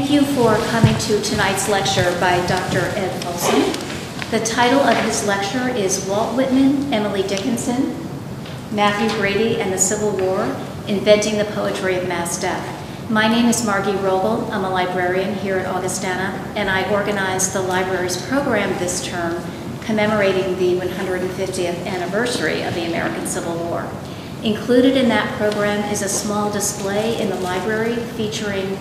Thank you for coming to tonight's lecture by Dr. Ed Folsom. The title of his lecture is Walt Whitman, Emily Dickinson, Mathew, Brady, and the Civil War, Inventing the Poetry of Mass Death. My name is Margie Rogel. I'm a librarian here at Augustana, and I organized the library's program this term commemorating the 150th anniversary of the American Civil War. Included in that program is a small display in the library featuring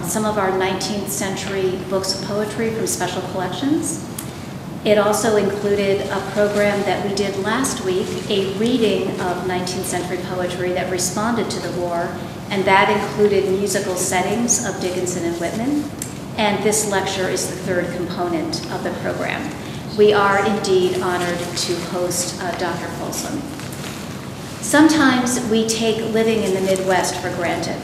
some of our 19th century books of poetry from special collections. It also included a program that we did last week, a reading of 19th century poetry that responded to the war, and that included musical settings of Dickinson and Whitman. And this lecture is the third component of the program. We are indeed honored to host Dr. Folsom. Sometimes we take living in the Midwest for granted.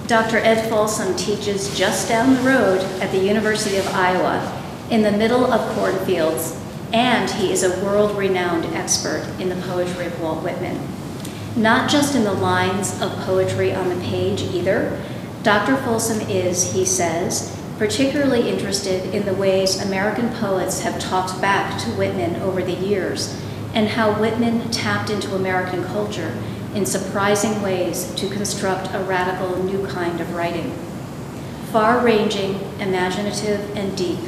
Dr. Ed Folsom teaches just down the road at the University of Iowa in the middle of cornfields, and he is a world-renowned expert in the poetry of Walt Whitman. Not just in the lines of poetry on the page either. Dr. Folsom is, he says, particularly interested in the ways American poets have talked back to Whitman over the years, and how Whitman tapped into American culture in surprising ways to construct a radical new kind of writing. Far-ranging, imaginative, and deep,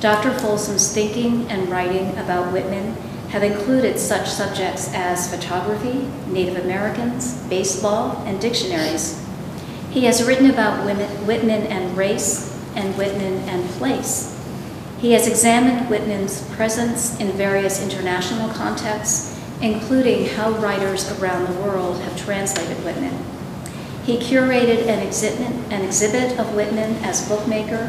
Dr. Folsom's thinking and writing about Whitman have included such subjects as photography, Native Americans, baseball, and dictionaries. He has written about Whitman and race and Whitman and place. He has examined Whitman's presence in various international contexts, including how writers around the world have translated Whitman. He curated an exhibit of Whitman as bookmaker.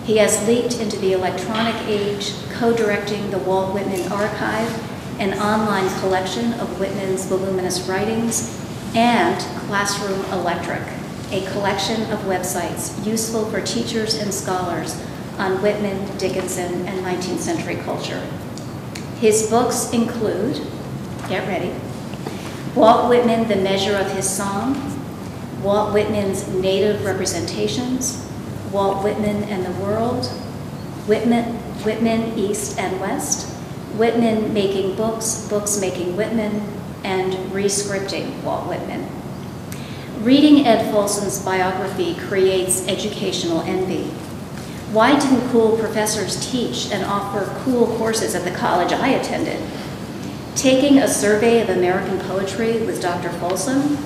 He has leaped into the electronic age, co-directing the Walt Whitman Archive, an online collection of Whitman's voluminous writings, and Classroom Electric, a collection of websites useful for teachers and scholars on Whitman, Dickinson, and 19th century culture. His books include, get ready, Walt Whitman, The Measure of His Song, Walt Whitman's Native Representations, Walt Whitman and the World, Whitman, East and West, Whitman Making Books, Books Making Whitman, and Rescripting Walt Whitman. Reading Ed Folsom's biography creates educational envy. Why didn't cool professors teach and offer cool courses at the college I attended? Taking a survey of American poetry with Dr. Folsom,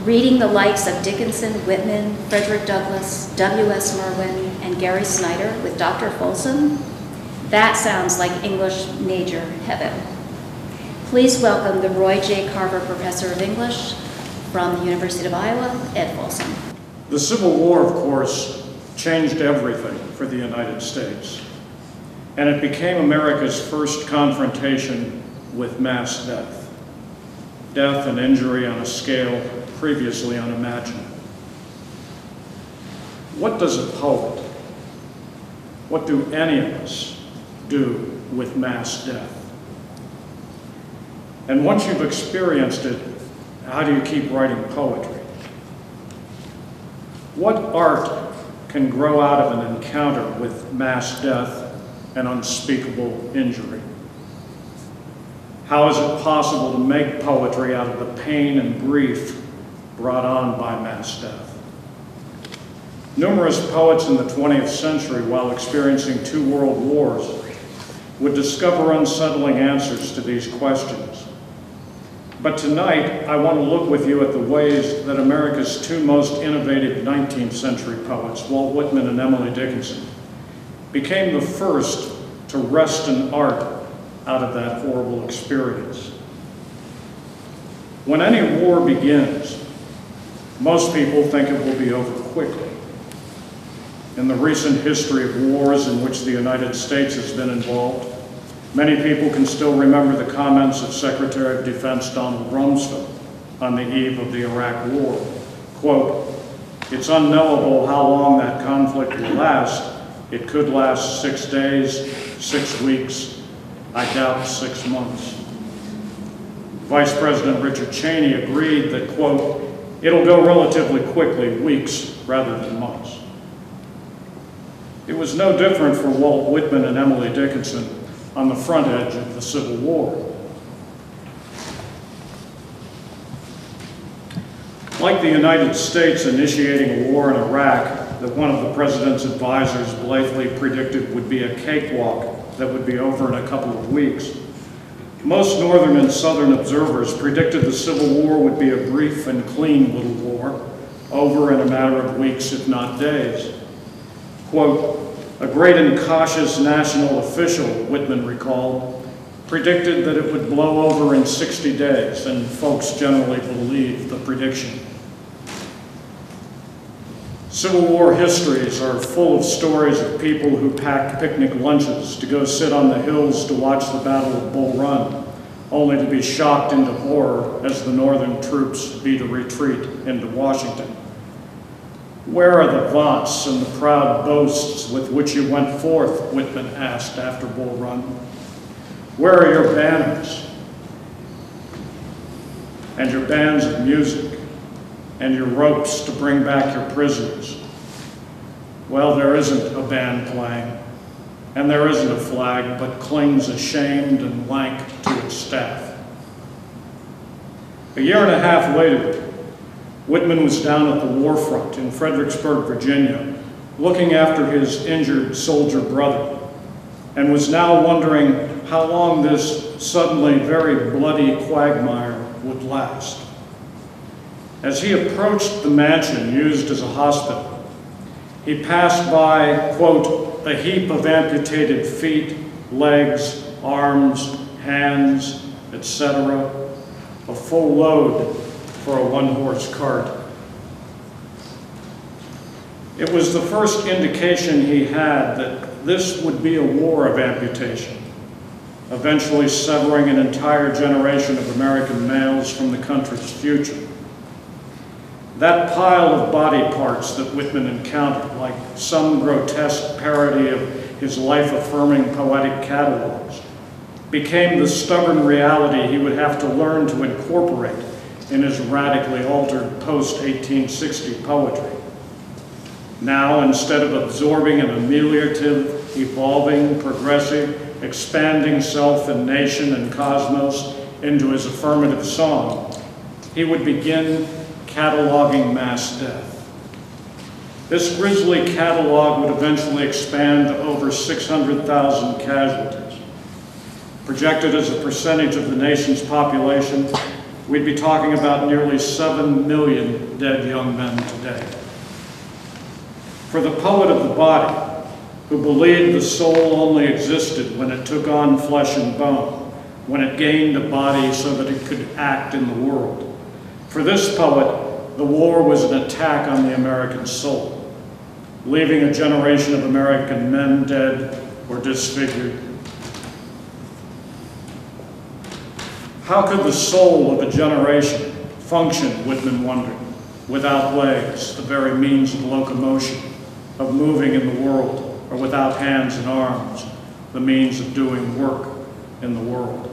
reading the likes of Dickinson, Whitman, Frederick Douglass, W.S. Merwin, and Gary Snyder with Dr. Folsom, that sounds like English major heaven. Please welcome the Roy J. Carver Professor of English from the University of Iowa, Ed Folsom. The Civil War, of course, changed everything for the United States, and it became America's first confrontation with mass death. Death and injury on a scale previously unimaginable. What does a poet, what do any of us do with mass death? And once you've experienced it, how do you keep writing poetry? What art can grow out of an encounter with mass death and unspeakable injury? How is it possible to make poetry out of the pain and grief brought on by mass death? Numerous poets in the 20th century, while experiencing 2 world wars, would discover unsettling answers to these questions. But tonight, I want to look with you at the ways that America's 2 most innovative 19th century poets, Walt Whitman and Emily Dickinson, became the first to wrest an art out of that horrible experience. When any war begins, most people think it will be over quickly. In the recent history of wars in which the United States has been involved, many people can still remember the comments of Secretary of Defense Donald Rumsfeld on the eve of the Iraq War. Quote, "It's unknowable how long that conflict will last. It could last 6 days, 6 weeks, I doubt 6 months." Vice President Richard Cheney agreed that, quote, "It'll go relatively quickly, weeks rather than months." It was no different for Walt Whitman and Emily Dickinson on the front edge of the Civil War. Like the United States initiating a war in Iraq that one of the president's advisors blithely predicted would be a cakewalk that would be over in a couple of weeks, most northern and southern observers predicted the Civil War would be a brief and clean little war, over in a matter of weeks, if not days. Quote, "A great and cautious national official," Whitman recalled, predicted that it would blow over in 60 days, and folks generally believed the prediction. Civil War histories are full of stories of people who packed picnic lunches to go sit on the hills to watch the Battle of Bull Run, only to be shocked into horror as the Northern troops beat a retreat into Washington. "Where are the vaunts and the proud boasts with which you went forth?" Whitman asked after Bull Run. "Where are your banners and your bands of music and your ropes to bring back your prisoners?" Well, there isn't a band playing, and there isn't a flag, but clings ashamed and lank to its staff. A year and a half later, Whitman was down at the war front in Fredericksburg, Virginia, looking after his injured soldier brother, and was now wondering how long this suddenly very bloody quagmire would last. As he approached the mansion used as a hospital, he passed by, quote, "a heap of amputated feet, legs, arms, hands, etc., a full load for a one-horse cart." It was the first indication he had that this would be a war of amputation, eventually severing an entire generation of American males from the country's future. That pile of body parts that Whitman encountered, like some grotesque parody of his life-affirming poetic catalogs, became the stubborn reality he would have to learn to incorporate in his radically altered post-1860 poetry. Now, instead of absorbing an ameliorative, evolving, progressive, expanding self and nation and cosmos into his affirmative song, he would begin cataloging mass death. This grisly catalog would eventually expand to over 600,000 casualties. Projected as a percentage of the nation's population, we'd be talking about nearly 7 million dead young men today. For the poet of the body, who believed the soul only existed when it took on flesh and bone, when it gained a body so that it could act in the world, for this poet, the war was an attack on the American soul, leaving a generation of American men dead or disfigured. How could the soul of a generation function, Whitman wondered, without legs, the very means of locomotion, of moving in the world, or without hands and arms, the means of doing work in the world?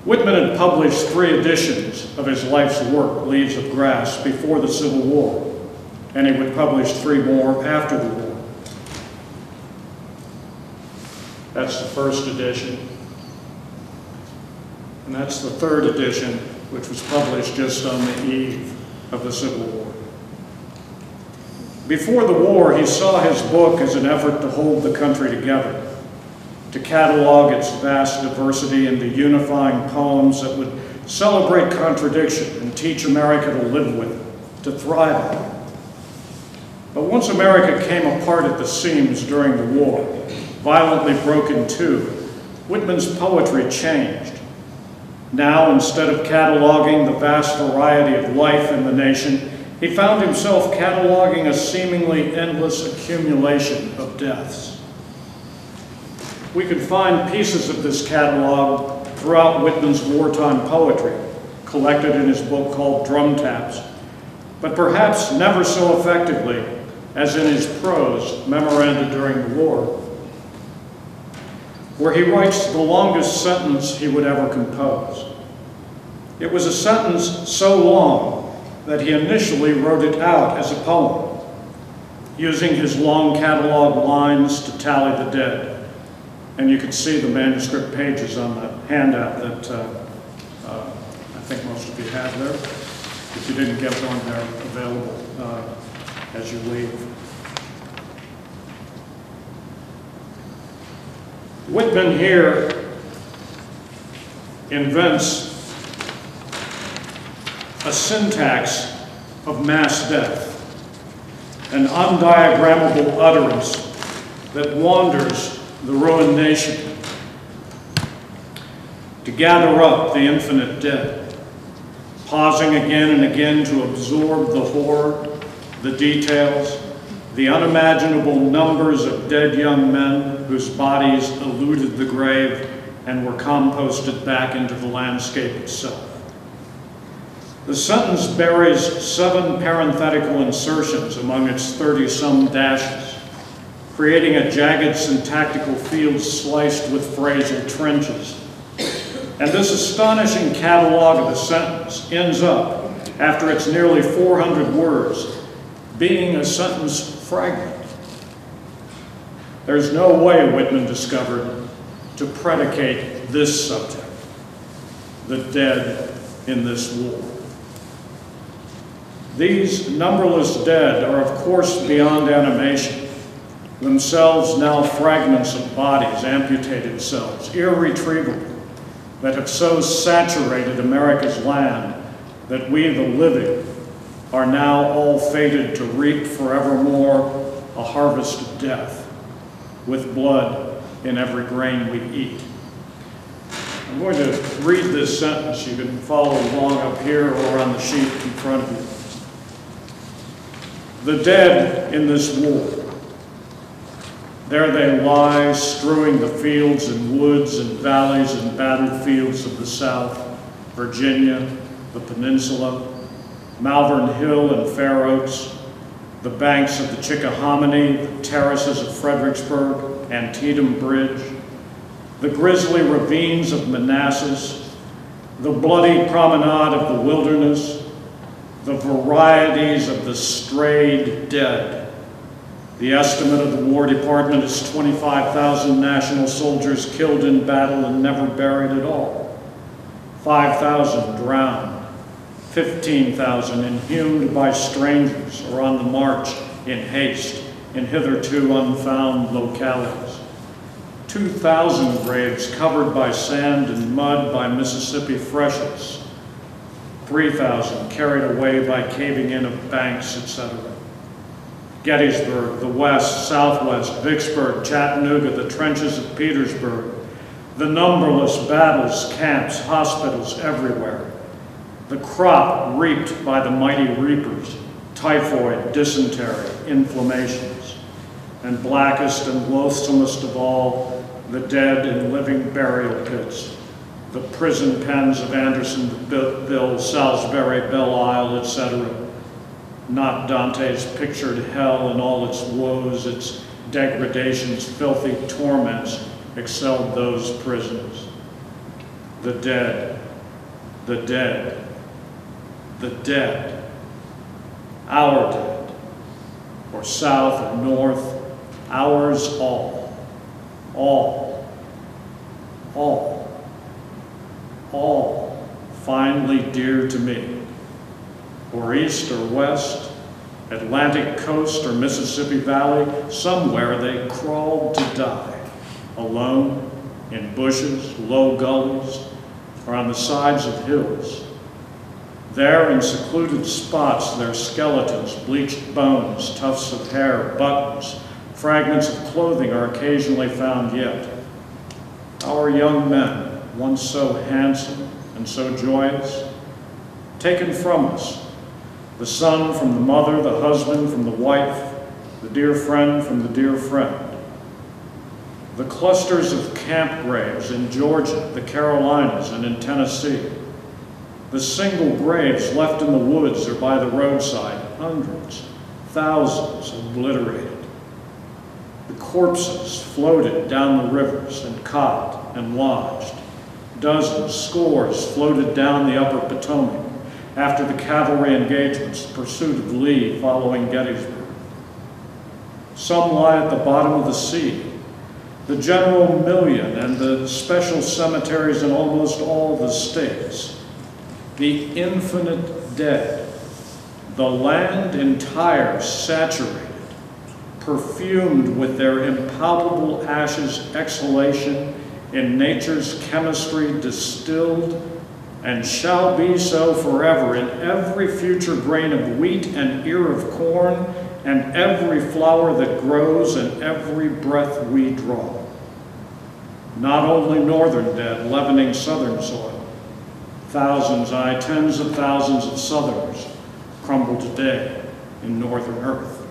Whitman had published 3 editions of his life's work, Leaves of Grass, before the Civil War, and he would publish 3 more after the war. That's the first edition. And that's the 3rd edition, which was published just on the eve of the Civil War. Before the war, he saw his book as an effort to hold the country together, to catalog its vast diversity into unifying poems that would celebrate contradiction and teach America to live with it, to thrive on it. But once America came apart at the seams during the war, violently broke in two, Whitman's poetry changed. Now, instead of cataloging the vast variety of life in the nation, he found himself cataloging a seemingly endless accumulation of deaths. We could find pieces of this catalog throughout Whitman's wartime poetry, collected in his book called Drum Taps, but perhaps never so effectively as in his prose, Memoranda During the War, where he writes the longest sentence he would ever compose. It was a sentence so long that he initially wrote it out as a poem. using his long catalog lines to tally the dead. And you can see the manuscript pages on the handout that I think most of you have there. If you didn't get one, they're available as you leave. Whitman here invents a syntax of mass death, an undiagrammable utterance that wanders the ruined nation to gather up the infinite dead, pausing again and again to absorb the horror, the details, the unimaginable numbers of dead young men whose bodies eluded the grave and were composted back into the landscape itself. The sentence buries 7 parenthetical insertions among its 30-some dashes, creating a jagged syntactical field sliced with phrasal trenches. And this astonishing catalog of the sentence ends up, after its nearly 400 words, being a sentence fragment. There's no way, Whitman discovered, to predicate this subject, the dead in this war. These numberless dead are, of course, beyond animation, themselves now fragments of bodies, amputated selves, irretrievable, that have so saturated America's land that we, the living, are now all fated to reap forevermore a harvest of death, with blood in every grain we eat. I'm going to read this sentence. You can follow along up here or on the sheet in front of you. The dead in this war, there they lie, strewing the fields and woods and valleys and battlefields of the South, Virginia, the Peninsula, Malvern Hill and Fair Oaks, the banks of the Chickahominy, the terraces of Fredericksburg, Antietam Bridge, the grisly ravines of Manassas, the bloody promenade of the Wilderness, the varieties of the strayed dead. The estimate of the War Department is 25,000 national soldiers killed in battle and never buried at all, 5,000 drowned, 15,000 inhumed by strangers or on the march in haste in hitherto unfound localities, 2,000 graves covered by sand and mud by Mississippi freshets, 3,000 carried away by caving in of banks, etc. Gettysburg, the West, Southwest, Vicksburg, Chattanooga, the trenches of Petersburg, the numberless battles, camps, hospitals everywhere, the crop reaped by the mighty reapers, typhoid, dysentery, inflammations, and blackest and loathsomest of all, the dead in living burial pits, the prison pens of Andersonville, Salisbury, Belle Isle, etc. Not Dante's pictured hell and all its woes, its degradations, filthy torments excelled those prisons. The dead, the dead, the dead, our dead, or south or north, ours all, finally dear to me, or east or west, Atlantic coast or Mississippi Valley, somewhere they crawled to die, alone, in bushes, low gullies, or on the sides of hills. There in secluded spots, their skeletons, bleached bones, tufts of hair, buttons, fragments of clothing are occasionally found yet. Our young men, once so handsome and so joyous, taken from us, the son from the mother, the husband from the wife, the dear friend from the dear friend. The clusters of camp graves in Georgia, the Carolinas, and in Tennessee. The single graves left in the woods or by the roadside, hundreds, thousands obliterated. The corpses floated down the rivers and caught and lodged. Dozens, scores floated down the upper Potomac after the cavalry engagements, the pursuit of Lee following Gettysburg. Some lie at the bottom of the sea. The general million and the special cemeteries in almost all the states. The infinite dead. The land entire saturated, perfumed with their impalpable ashes exhalation in nature's chemistry distilled, and shall be so forever in every future grain of wheat and ear of corn, and every flower that grows and every breath we draw. Not only northern dead leavening southern soil, thousands, aye, tens of thousands of southerners crumble today in northern earth.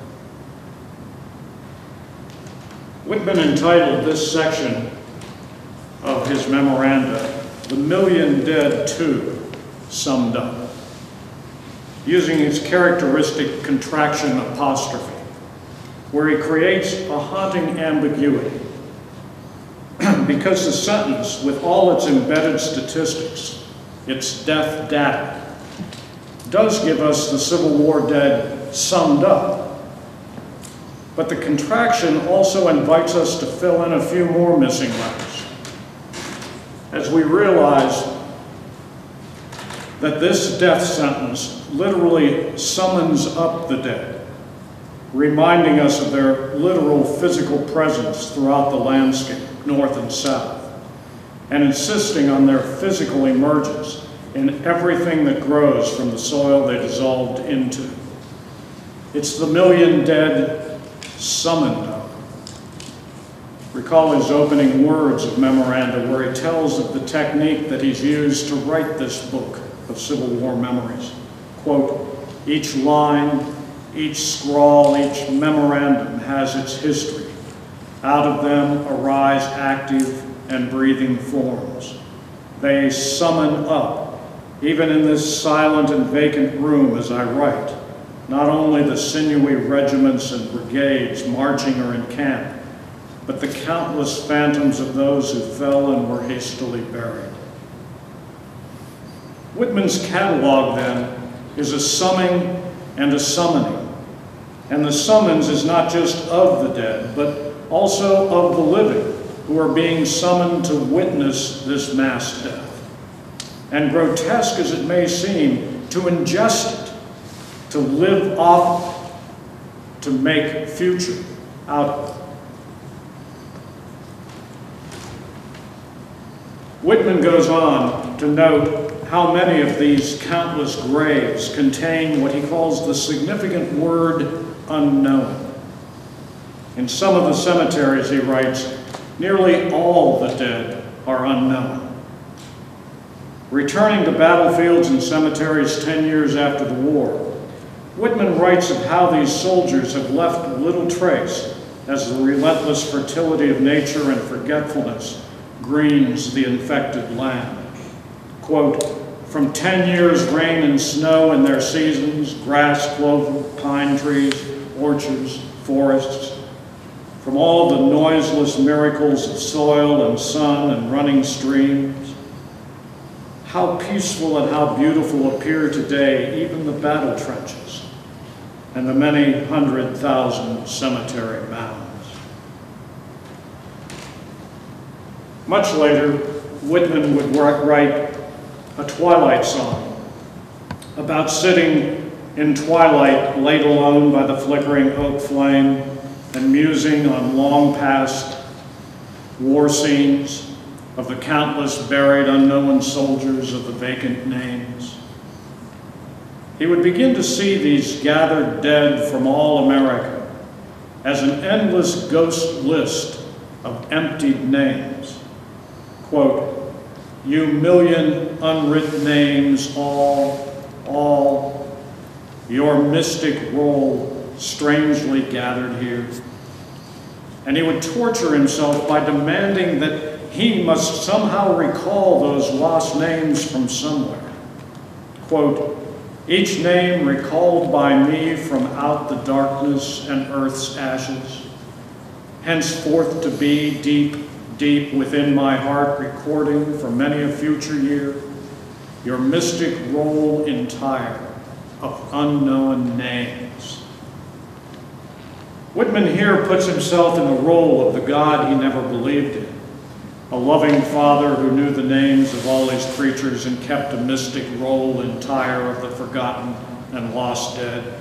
Whitman entitled this section of his memoranda, "The Million Dead Too Summed Up," using his characteristic contraction apostrophe, where he creates a haunting ambiguity. Because the sentence, with all its embedded statistics, its death data, does give us the Civil War dead summed up. But the contraction also invites us to fill in a few more missing letters, as we realize that this death sentence literally summons up the dead, reminding us of their literal physical presence throughout the landscape, north and south, and insisting on their physical emergence in everything that grows from the soil they dissolved into. It's the million dead summoned up. Recall his opening words of memoranda, where he tells of the technique that he's used to write this book of Civil War memories. Quote, "Each line, each scrawl, each memorandum has its history. Out of them arise active and breathing forms. They summon up, even in this silent and vacant room as I write, not only the sinewy regiments and brigades marching or in camp, but the countless phantoms of those who fell and were hastily buried." Whitman's catalog, then, is a summing and a summoning. And the summons is not just of the dead, but also of the living, who are being summoned to witness this mass death. And grotesque as it may seem, to ingest it, to live off it, to make future out of it. Whitman goes on to note how many of these countless graves contain what he calls the significant word unknown. In some of the cemeteries, he writes, nearly all the dead are unknown. Returning to battlefields and cemeteries 10 years after the war, Whitman writes of how these soldiers have left little trace as the relentless fertility of nature and forgetfulness greens the infected land. Quote, "From 10 years' rain and snow in their seasons, grass, clover, pine trees, orchards, forests, from all the noiseless miracles of soil and sun and running streams, how peaceful and how beautiful appear today even the battle trenches and the many 100,000 cemetery mounds." Much later, Whitman would write a twilight song about sitting in twilight late alone by the flickering oak flame and musing on long past war scenes of the countless buried unknown soldiers of the vacant names. He would begin to see these gathered dead from all America as an endless ghost list of emptied names. Quote, "You million unwritten names, all, your mystic roll strangely gathered here." And he would torture himself by demanding that he must somehow recall those lost names from somewhere. Quote, "Each name recalled by me from out the darkness and earth's ashes, henceforth to be deep, deep within my heart, recording for many a future year, your mystic roll entire of unknown names." Whitman here puts himself in the role of the God he never believed in, a loving father who knew the names of all his creatures and kept a mystic roll entire of the forgotten and lost dead.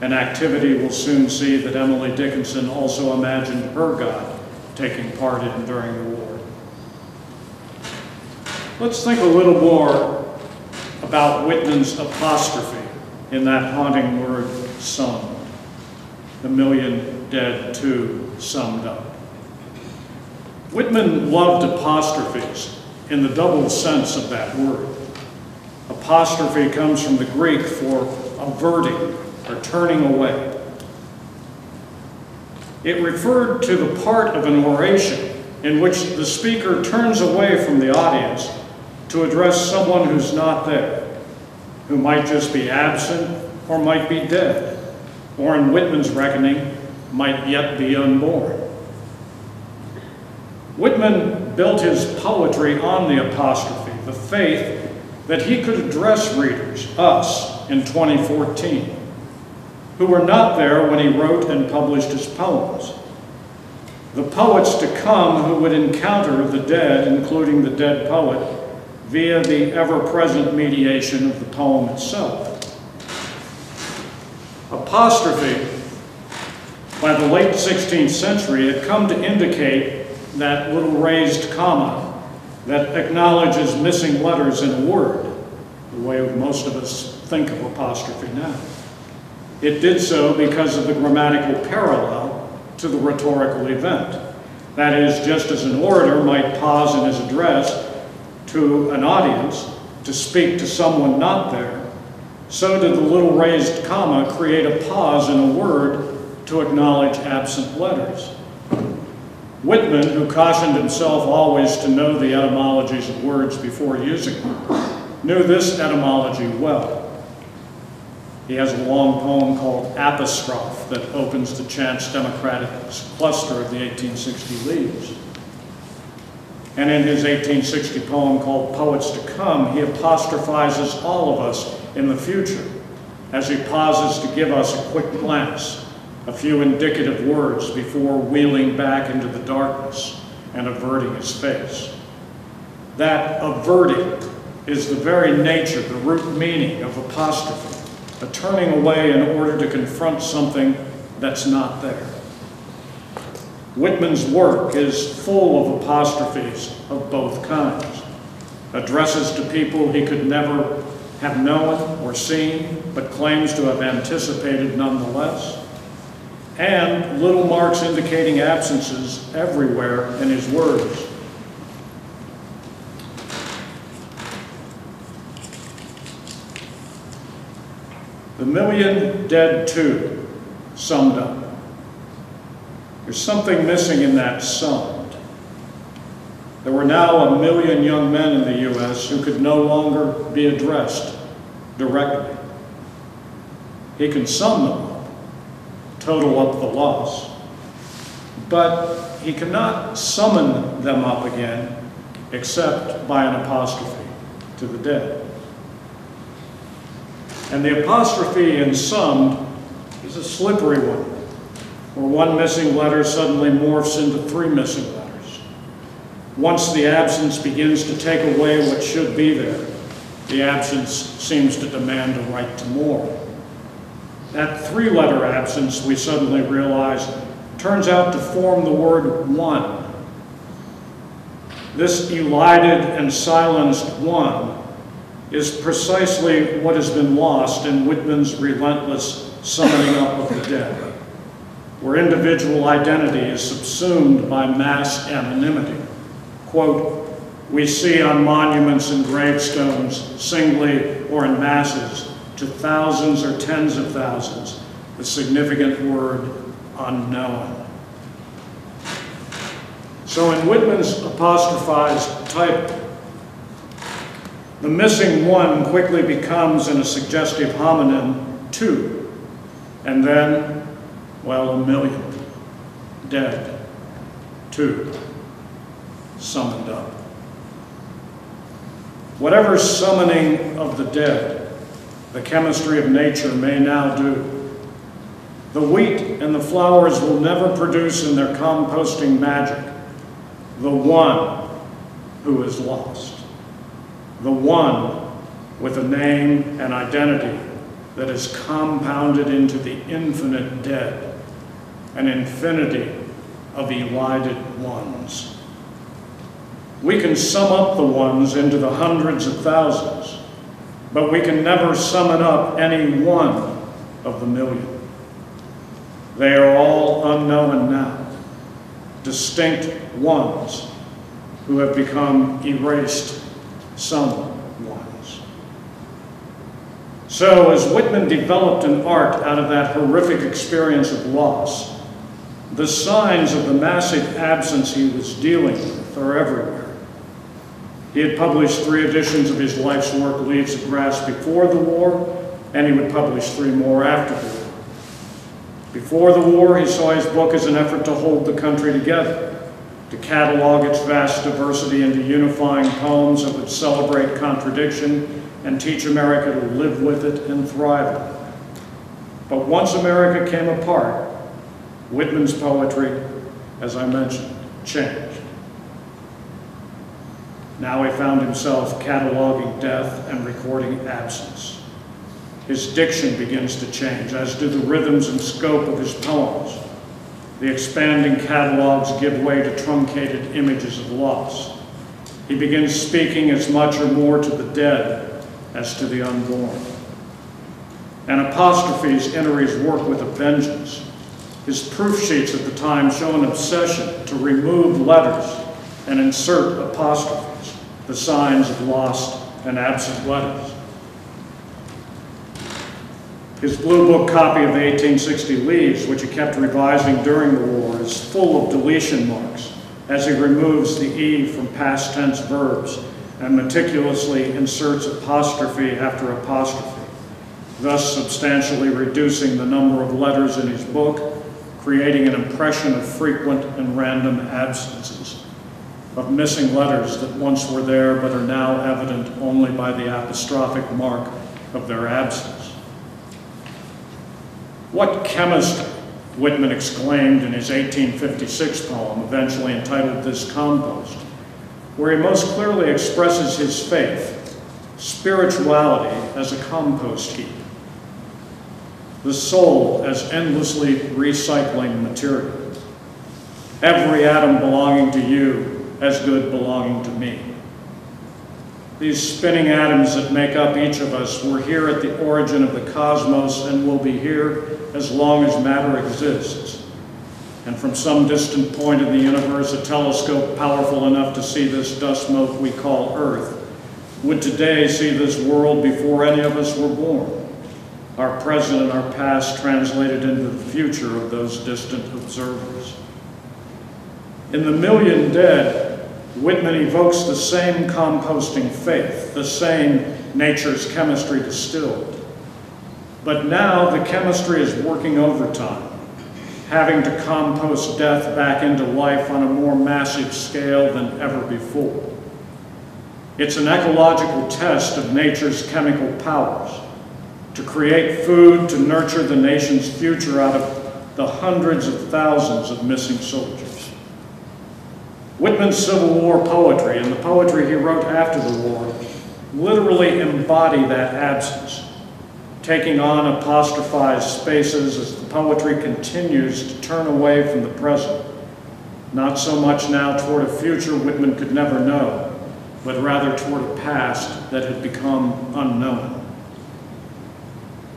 An activity we'll soon see that Emily Dickinson also imagined her God taking part in during the war. Let's think a little more about Whitman's apostrophe in that haunting word, summed. The million dead too summed up. Whitman loved apostrophes in the double sense of that word. Apostrophe comes from the Greek for averting or turning away. It referred to the part of an oration in which the speaker turns away from the audience to address someone who's not there, who might just be absent or might be dead, or in Whitman's reckoning, might yet be unborn. Whitman built his poetry on the apostrophe, the faith that he could address readers, us, in 2014, who were not there when he wrote and published his poems. The poets to come who would encounter the dead, including the dead poet, via the ever-present mediation of the poem itself. Apostrophe, by the late 16th century, had come to indicate that little raised comma that acknowledges missing letters in a word, the way most of us think of apostrophe now. It did so because of the grammatical parallel to the rhetorical event. That is, just as an orator might pause in his address to an audience to speak to someone not there, so did the little raised comma create a pause in a word to acknowledge absent letters. Whitman, who cautioned himself always to know the etymologies of words before using them, knew this etymology well. He has a long poem called Apostrophe that opens the Chance Democratic cluster of the 1860 leaves. And in his 1860 poem called Poets to Come, he apostrophizes all of us in the future as he pauses to give us a quick glance, a few indicative words before wheeling back into the darkness and averting his face. That averting is the very nature, the root meaning of apostrophe, a turning away in order to confront something that's not there. Whitman's work is full of apostrophes of both kinds, addresses to people he could never have known or seen, but claims to have anticipated nonetheless, and little marks indicating absences everywhere in his words. The million dead too, summed up. There's something missing in that summed. There were now 1 million young men in the U.S. who could no longer be addressed directly. He can sum them up, total up the loss, but he cannot summon them up again except by an apostrophe to the dead. And the apostrophe in summed is a slippery one, where one missing letter suddenly morphs into 3 missing letters. Once the absence begins to take away what should be there, the absence seems to demand a right to more. That 3-letter absence, we suddenly realize, turns out to form the word one. This elided and silenced one is precisely what has been lost in Whitman's relentless summoning up of the dead, where individual identity is subsumed by mass anonymity. Quote, we see on monuments and gravestones, singly or in masses, to thousands or tens of thousands, the significant word unknown. So in Whitman's apostrophized type, the missing one quickly becomes, in a suggestive homonym, 2, and then, well, 1 million dead, 2, summoned up. Whatever summoning of the dead the chemistry of nature may now do, The wheat and the flowers will never produce in their composting magic the one who is lost, the one with a name and identity that is compounded into the infinite dead, an infinity of elided ones. We can sum up the ones into the hundreds of thousands, but we can never summon up any one of the million. They are all unknown now, distinct ones who have become erased some ones. So as Whitman developed an art out of that horrific experience of loss, the signs of the massive absence he was dealing with are everywhere. He had published 3 editions of his life's work, Leaves of Grass, before the war, and he would publish 3 more after the war. Before the war, he saw his book as an effort to hold the country together, to catalog its vast diversity into unifying poems that would celebrate contradiction and teach America to live with it and thrive with it. But once America came apart, Whitman's poetry, as I mentioned, changed. Now he found himself cataloging death and recording absence. His diction begins to change, as do the rhythms and scope of his poems. The expanding catalogs give way to truncated images of loss. He begins speaking as much or more to the dead as to the unborn. And apostrophes enter his work with a vengeance. His proof sheets at the time show an obsession to remove letters and insert apostrophes, the signs of lost and absent letters. His Blue Book copy of the 1860 Leaves, which he kept revising during the war, is full of deletion marks as he removes the E from past tense verbs and meticulously inserts apostrophe after apostrophe, thus substantially reducing the number of letters in his book, creating an impression of frequent and random absences, of missing letters that once were there but are now evident only by the apostrophic mark of their absence. "What chemistry," Whitman exclaimed in his 1856 poem, eventually entitled This Compost, where he most clearly expresses his faith, spirituality as a compost heap, the soul as endlessly recycling material, every atom belonging to you as good belonging to me. These spinning atoms that make up each of us were here at the origin of the cosmos and will be here as long as matter exists. And from some distant point in the universe, a telescope powerful enough to see this dust mote we call Earth would today see this world before any of us were born, our present and our past translated into the future of those distant observers. In The Million Dead, Whitman evokes the same composting faith, the same nature's chemistry distilled. But now the chemistry is working overtime, having to compost death back into life on a more massive scale than ever before. It's an ecological test of nature's chemical powers, to create food to nurture the nation's future out of the hundreds of thousands of missing soldiers. Whitman's Civil War poetry and the poetry he wrote after the war literally embody that absence, taking on apostrophized spaces as the poetry continues to turn away from the present, not so much now toward a future Whitman could never know, but rather toward a past that had become unknown.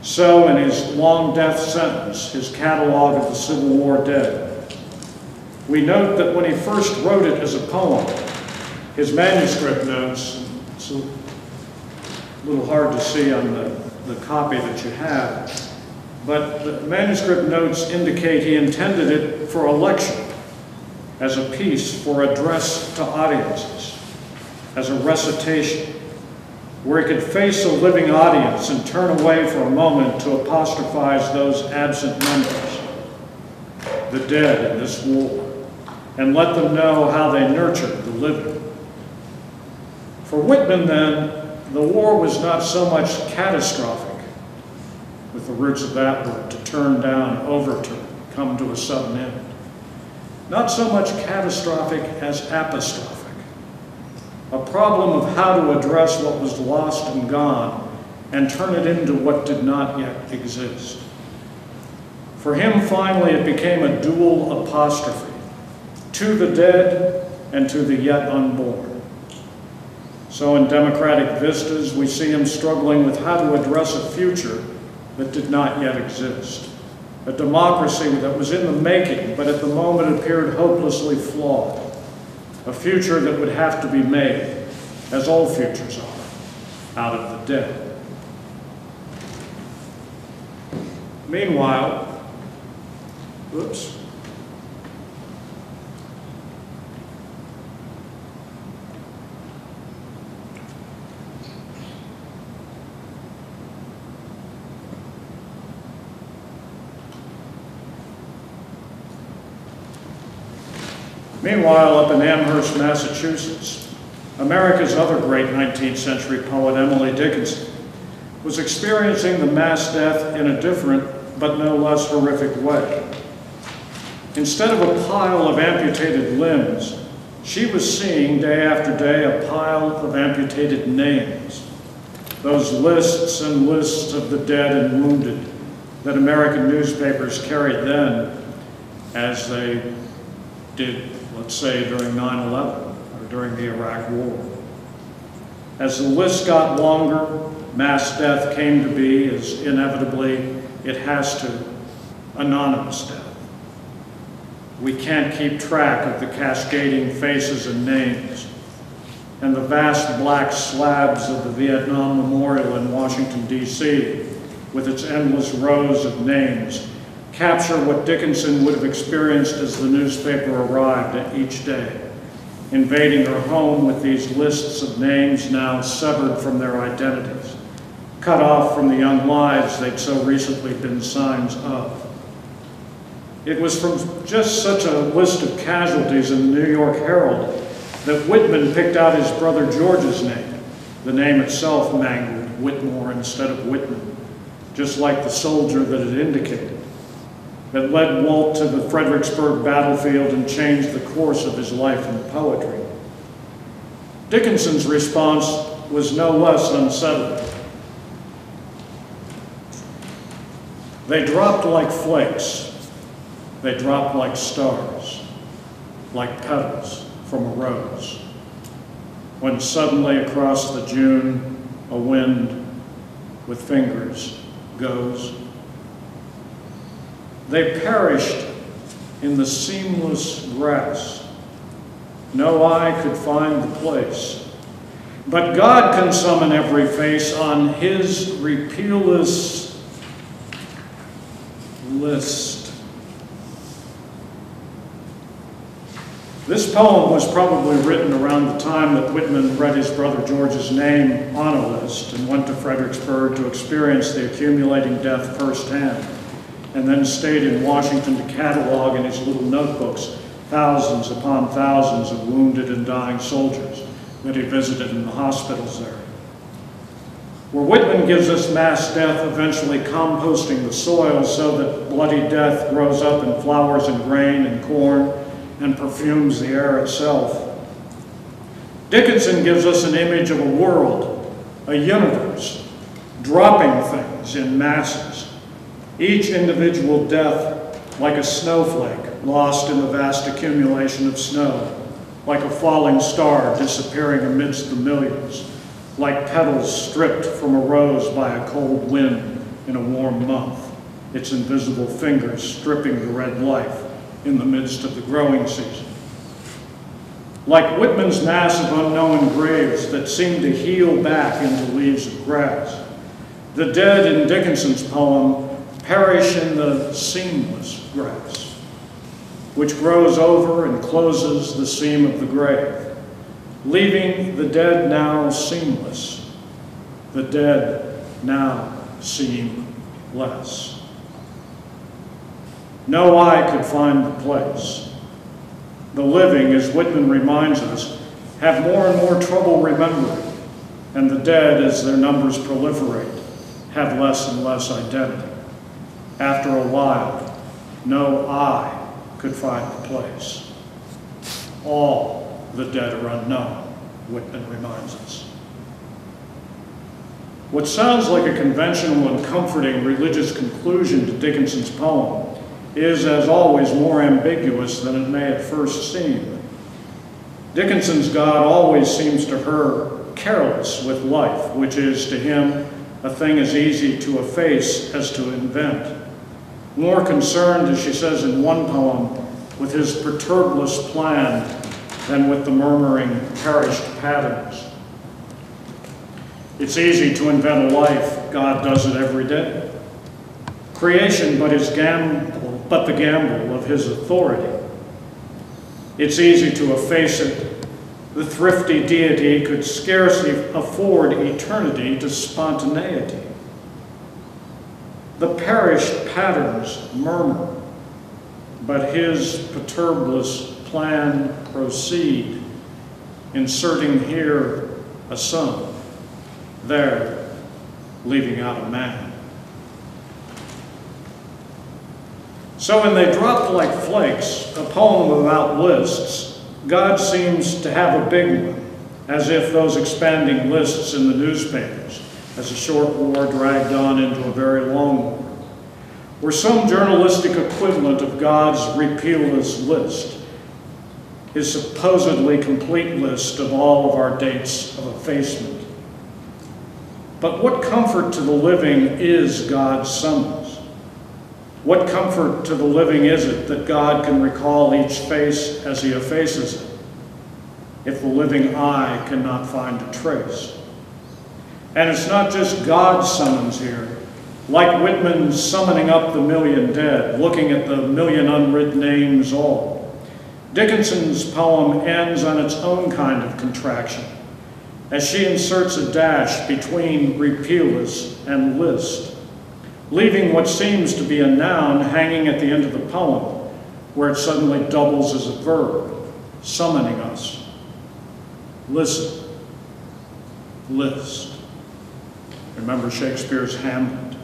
So in his long death sentence, his catalog of the Civil War dead, we note that when he first wrote it as a poem, his manuscript notes, it's a little hard to see on the copy that you have, but the manuscript notes indicate he intended it for a lecture, as a piece for address to audiences, as a recitation, where he could face a living audience and turn away for a moment to apostrophize those absent members, the dead in this war, and let them know how they nurtured the living. For Whitman, then, the war was not so much catastrophic with the roots of that word, to turn down, overturn, come to a sudden end. Not so much catastrophic as apostrophic. A problem of how to address what was lost and gone and turn it into what did not yet exist. For him, finally, it became a dual apostrophe, to the dead and to the yet unborn. So in Democratic Vistas, we see him struggling with how to address a future that did not yet exist. A democracy that was in the making, but at the moment appeared hopelessly flawed. A future that would have to be made, as all futures are, out of the dead. Meanwhile, Meanwhile, up in Amherst, Massachusetts, America's other great 19th century poet, Emily Dickinson, was experiencing the mass death in a different but no less horrific way. Instead of a pile of amputated limbs, she was seeing day after day a pile of amputated names, those lists and lists of the dead and wounded that American newspapers carried then as they did, let's say, during 9/11 or during the Iraq War. As the list got longer, mass death came to be, as inevitably it has to, anonymous death. We can't keep track of the cascading faces and names, and the vast black slabs of the Vietnam Memorial in Washington, D.C., with its endless rows of names, capture what Dickinson would have experienced as the newspaper arrived at each day, invading her home with these lists of names now severed from their identities, cut off from the young lives they'd so recently been signs of. It was from just such a list of casualties in the New York Herald that Whitman picked out his brother George's name, the name itself mangled, Whitmore instead of Whitman, just like the soldier that it indicated, that led Walt to the Fredericksburg battlefield and changed the course of his life in poetry. Dickinson's response was no less unsettling. They dropped like flakes. They dropped like stars, like petals from a rose, when suddenly across the June a wind with fingers goes. They perished in the seamless grass. No eye could find the place, but God can summon every face on his repealless list. This poem was probably written around the time that Whitman read his brother George's name on a list and went to Fredericksburg to experience the accumulating death firsthand, and then stayed in Washington to catalog in his little notebooks thousands upon thousands of wounded and dying soldiers that he visited in the hospitals there. Where Whitman gives us mass death eventually composting the soil so that bloody death grows up and flowers and grain and corn and perfumes the air itself. Dickinson gives us an image of a world, a universe, dropping things in masses, each individual death like a snowflake lost in the vast accumulation of snow, like a falling star disappearing amidst the millions, like petals stripped from a rose by a cold wind in a warm month, its invisible fingers stripping the red life in the midst of the growing season. Like Whitman's mass of unknown graves that seem to heal back into leaves of grass, the dead in Dickinson's poem perish in the seamless grass, which grows over and closes the seam of the grave, leaving the dead now seamless, the dead now seamless. No eye could find the place. The living, as Whitman reminds us, have more and more trouble remembering, and the dead, as their numbers proliferate, have less and less identity. After a while, no I could find the place. All the dead are unknown, Whitman reminds us. What sounds like a conventional and comforting religious conclusion to Dickinson's poem is, as always, more ambiguous than it may at first seem. Dickinson's God always seems to her careless with life, which is to him a thing as easy to efface as to invent. More concerned, as she says in one poem, with his perturbless plan than with the murmuring perished patterns. It's easy to invent a life. God does it every day. Creation but the gamble of his authority. It's easy to efface it. The thrifty deity could scarcely afford eternity to spontaneity. The perished patterns murmur, but his perturbless plan proceed, inserting here a son, there leaving out a man. So when they dropped like flakes, a poem without lists, God seems to have a big one, as if those expanding lists in the newspapers, as a short war dragged on into a very long war, were some journalistic equivalent of God's repealless list, his supposedly complete list of all of our dates of effacement. But what comfort to the living is God's summons? What comfort to the living is it that God can recall each face as he effaces it, if the living eye cannot find a trace? And it's not just God's summons here. Like Whitman's summoning up the million dead, looking at the million unwritten names all, Dickinson's poem ends on its own kind of contraction, as she inserts a dash between repealless and list, leaving what seems to be a noun hanging at the end of the poem, where it suddenly doubles as a verb, summoning us. Listen, list. Remember Shakespeare's Hamlet,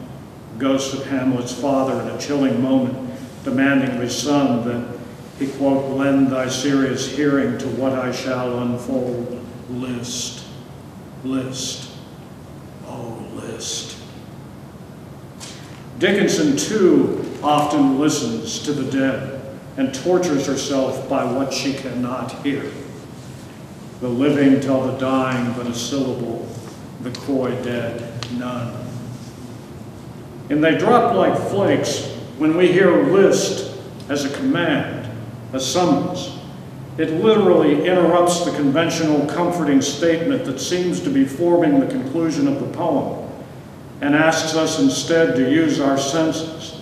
ghost of Hamlet's father in a chilling moment, demanding of his son that he, quote, lend thy serious hearing to what I shall unfold. List, list, oh, list. Dickinson, too, often listens to the dead and tortures herself by what she cannot hear. The living tell the dying but a syllable, the coy dead none. And they drop like flakes when we hear list as a command, a summons. It literally interrupts the conventional comforting statement that seems to be forming the conclusion of the poem and asks us instead to use our senses,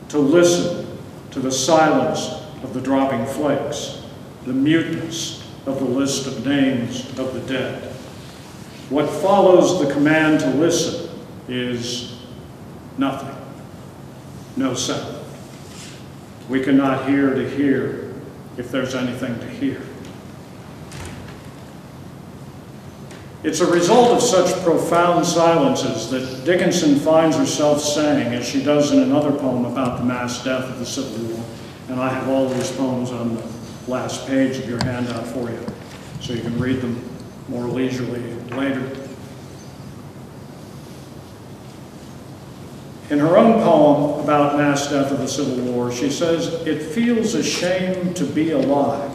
to listen to the silence of the dropping flakes, the muteness of the list of names of the dead. What follows the command to listen is nothing, no sound. We cannot hear to hear if there's anything to hear. It's a result of such profound silences that Dickinson finds herself saying, as she does in another poem about the mass death of the Civil War, and I have all these poems on the last page of your handout for you, so you can read them more leisurely later. In her own poem about mass death of the Civil War, she says, "It feels a shame to be alive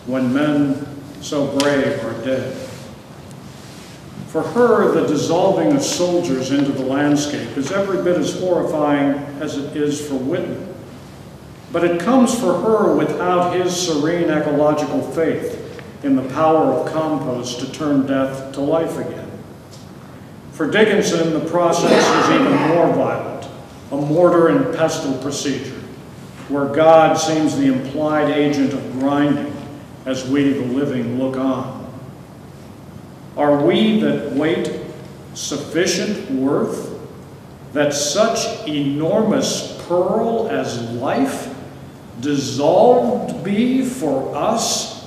when men so brave are dead." For her, the dissolving of soldiers into the landscape is every bit as horrifying as it is for Whitman. But it comes for her without his serene ecological faith in the power of compost to turn death to life again. For Dickinson, the process is even more violent, a mortar and pestle procedure, where God seems the implied agent of grinding as we, the living, look on. Are we that wait sufficient worth that such enormous pearl as life dissolved be for us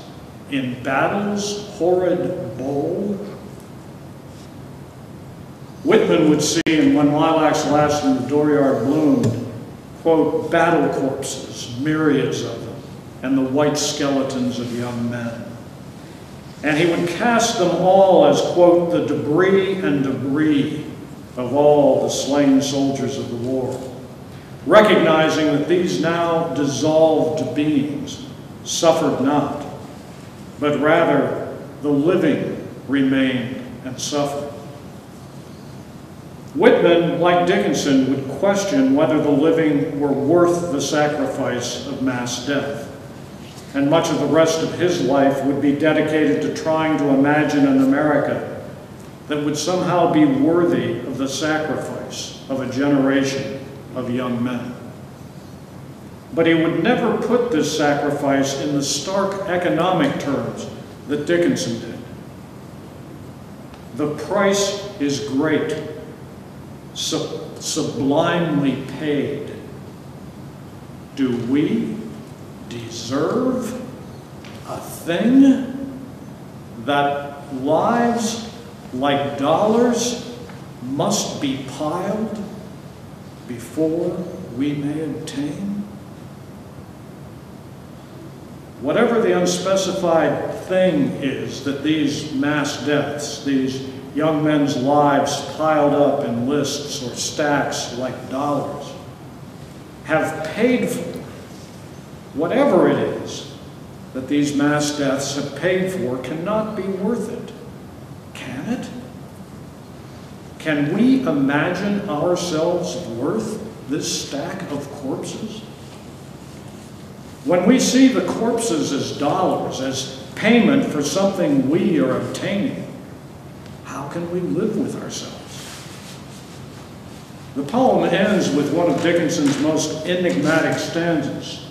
in battle's horrid bowl? Whitman would see in When Lilacs Last and the Dooryard Bloomed, quote, battle corpses, myriads of them, and the white skeletons of young men. And he would cast them all as, quote, the debris and debris of all the slain soldiers of the war, recognizing that these now dissolved beings suffered not, but rather the living remained and suffered. Whitman, like Dickinson, would question whether the living were worth the sacrifice of mass death, and much of the rest of his life would be dedicated to trying to imagine an America that would somehow be worthy of the sacrifice of a generation of young men. But he would never put this sacrifice in the stark economic terms that Dickinson did. The price is great, sublimely paid. Do we deserve a thing that lives like dollars must be piled before we may obtain? Whatever the unspecified thing is that these mass deaths, these young men's lives piled up in lists or stacks like dollars, have paid for, whatever it is that these mass deaths have paid for cannot be worth it. Can it? Can we imagine ourselves worth this stack of corpses? When we see the corpses as dollars, as payment for something we are obtaining, how can we live with ourselves? The poem ends with one of Dickinson's most enigmatic stanzas.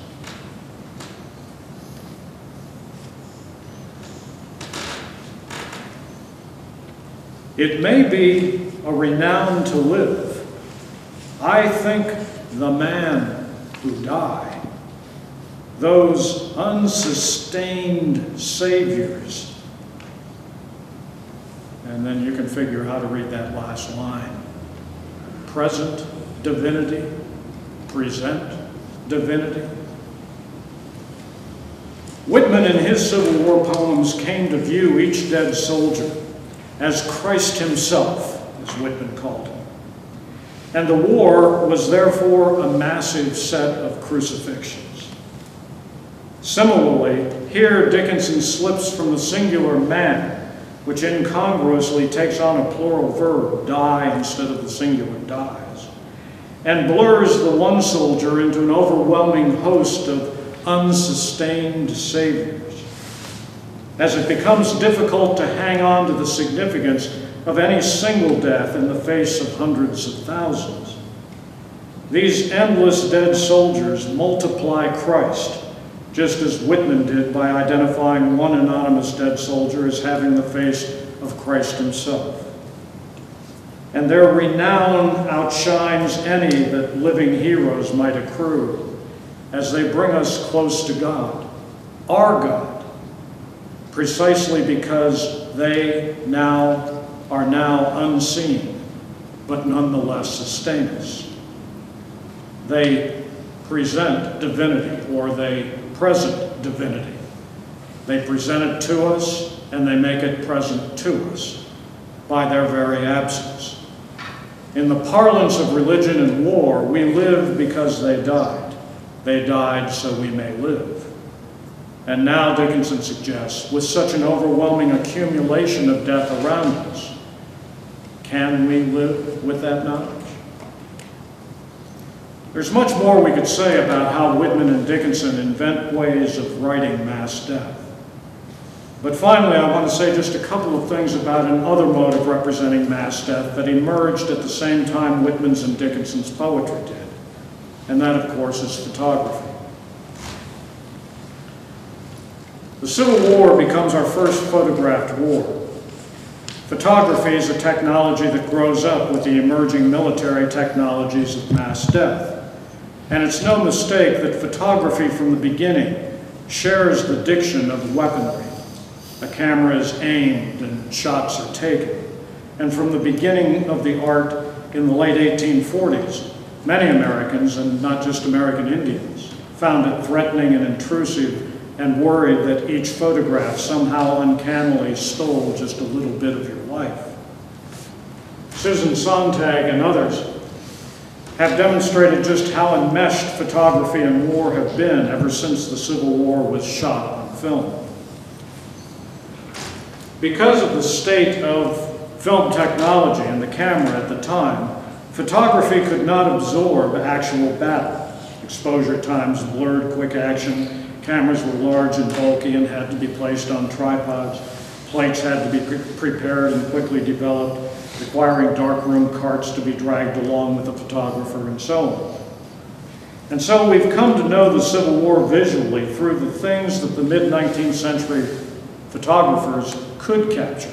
It may be a renown to live. I think the man who died, those unsustained saviors. And then you can figure how to read that last line. Present divinity, present divinity. Whitman in his Civil War poems came to view each dead soldier as Christ himself, as Whitman called him. And the war was therefore a massive set of crucifixions. Similarly, here Dickinson slips from the singular man, which incongruously takes on a plural verb, die, instead of the singular dies, and blurs the one soldier into an overwhelming host of unsustained saviors, as it becomes difficult to hang on to the significance of any single death in the face of hundreds of thousands. These endless dead soldiers multiply Christ, just as Whitman did by identifying one anonymous dead soldier as having the face of Christ himself. And their renown outshines any that living heroes might accrue, as they bring us close to God, our God, precisely because they are now unseen, but nonetheless sustain us. They present divinity, or they present divinity. They present it to us, and they make it present to us by their very absence. In the parlance of religion and war, we live because they died. They died so we may live. And now, Dickinson suggests, with such an overwhelming accumulation of death around us, can we live with that knowledge? There's much more we could say about how Whitman and Dickinson invent ways of writing mass death. But finally, I want to say just a couple of things about another mode of representing mass death that emerged at the same time Whitman's and Dickinson's poetry did. And that, of course, is photography. The Civil War becomes our first photographed war. Photography is a technology that grows up with the emerging military technologies of mass death. And it's no mistake that photography from the beginning shares the diction of weaponry. A camera is aimed and shots are taken. and from the beginning of the art in the late 1840s, many Americans, and not just American Indians, found it threatening and intrusive and worried that each photograph somehow uncannily stole just a little bit of your life. Susan Sontag and others have demonstrated just how enmeshed photography and war have been ever since the Civil War was shot on film. Because of the state of film technology and the camera at the time, photography could not absorb actual battle. Exposure times blurred quick action, cameras were large and bulky and had to be placed on tripods, plates had to be prepared and quickly developed, requiring darkroom carts to be dragged along with the photographer and so on. And so we've come to know the Civil War visually through the things that the mid-19th century photographers could capture,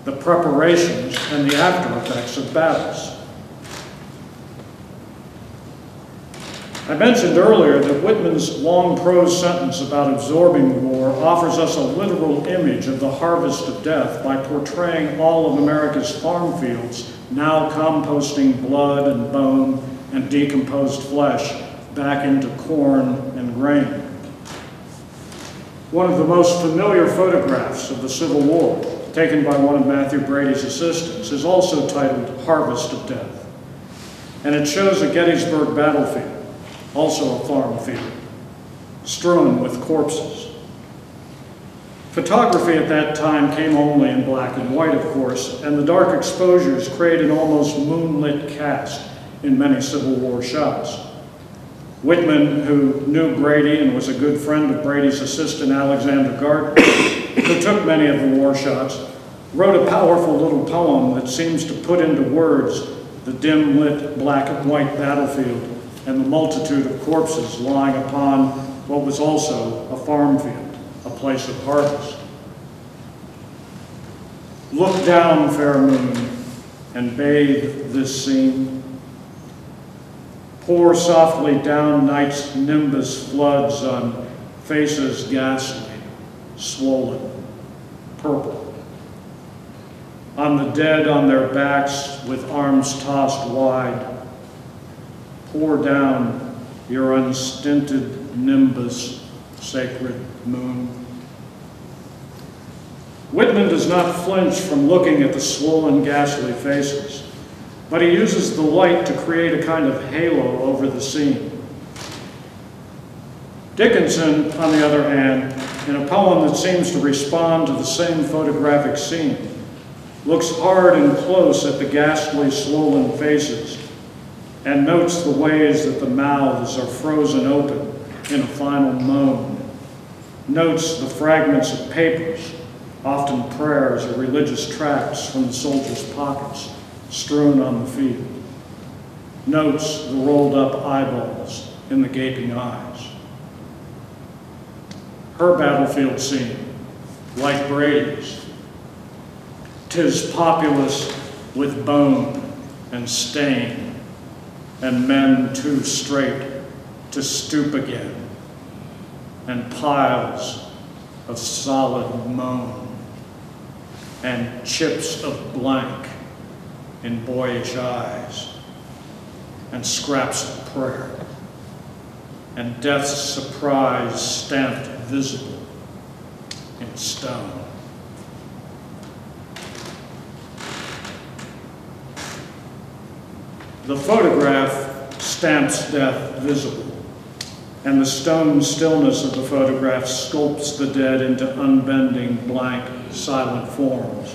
the preparations and the after effects of battles. I mentioned earlier that Whitman's long prose sentence about absorbing the war offers us a literal image of the harvest of death by portraying all of America's farm fields now composting blood and bone and decomposed flesh back into corn and grain. One of the most familiar photographs of the Civil War, taken by one of Mathew Brady's assistants, is also titled Harvest of Death. And it shows a Gettysburg battlefield, also a farm field, strewn with corpses. Photography at that time came only in black and white, of course, and the dark exposures create an almost moonlit cast in many Civil War shots. Whitman, who knew Brady and was a good friend of Brady's assistant Alexander Gardner, who took many of the war shots, wrote a powerful little poem that seems to put into words the dim-lit black and white battlefield and the multitude of corpses lying upon what was also a farm field, a place of harvest. Look down, fair moon, and bathe this scene. Pour softly down night's nimbus floods on faces ghastly, swollen, purple. On the dead on their backs with arms tossed wide, pour down your unstinted nimbus, sacred moon. Whitman does not flinch from looking at the swollen, ghastly faces, but he uses the light to create a kind of halo over the scene. Dickinson, on the other hand, in a poem that seems to respond to the same photographic scene, looks hard and close at the ghastly, swollen faces and notes the ways that the mouths are frozen open in a final moan, notes the fragments of papers, often prayers or religious tracts from the soldiers' pockets, strewn on the field, notes the rolled up eyeballs in the gaping eyes. Her battlefield scene, like Brady's, 'tis populous with bone and stain, and men too straight to stoop again, and piles of solid moan, and chips of blank in boyish eyes, and scraps of prayer, and death's surprise stamped visible in stone. The photograph stamps death visible, and the stone stillness of the photograph sculpts the dead into unbending, blank, silent forms,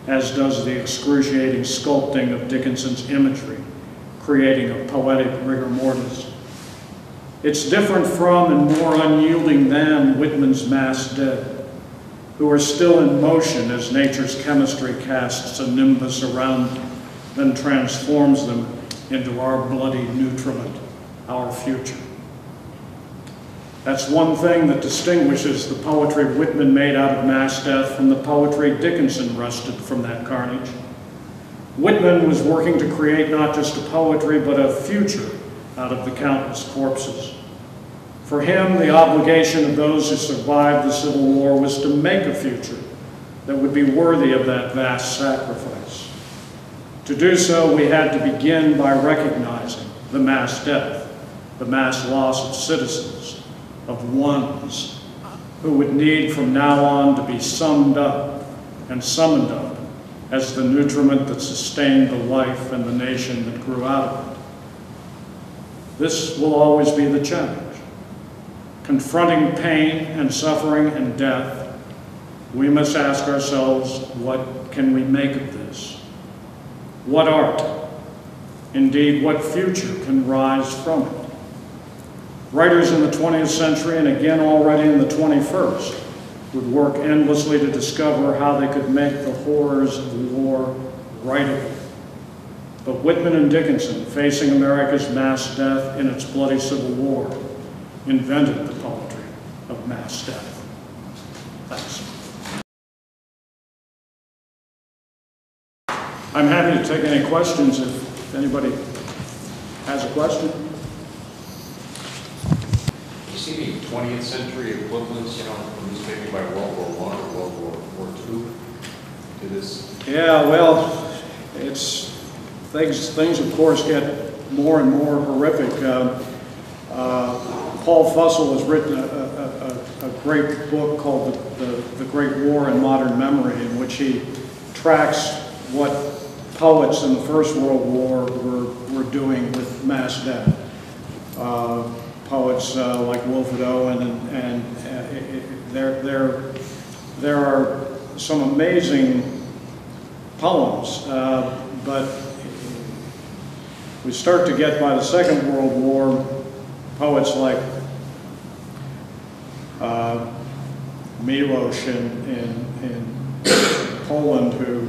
as does the excruciating sculpting of Dickinson's imagery, creating a poetic rigor mortis. It's different from and more unyielding than Whitman's mass dead, who are still in motion as nature's chemistry casts a nimbus around them, then transforms them into our bloody nutriment, our future. That's one thing that distinguishes the poetry Whitman made out of mass death from the poetry Dickinson wrested from that carnage. Whitman was working to create not just a poetry, but a future out of the countless corpses. For him, the obligation of those who survived the Civil War was to make a future that would be worthy of that vast sacrifice. To do so, we had to begin by recognizing the mass death, the mass loss of citizens, of ones who would need from now on to be summed up and summoned up as the nutriment that sustained the life and the nation that grew out of it. This will always be the challenge. Confronting pain and suffering and death, we must ask ourselves, what can we make of this? What art, indeed what future can rise from it? Writers in the 20th century, and again already in the 21st, would work endlessly to discover how they could make the horrors of war writable. But Whitman and Dickinson, facing America's mass death in its bloody Civil War, invented the poetry of mass death. Thanks. I'm happy to take any questions if anybody has a question. You see the 20th century equivalents, from this maybe by World War I or World War II to this? Yeah, well, it's things of course get more and more horrific. Paul Fussell has written a great book called The Great War in Modern Memory, in which he tracks what poets in the First World War were doing with mass death. Poets like Wilfred Owen, and there are some amazing poems, but we start to get, by the Second World War, poets like Milosz in Poland, who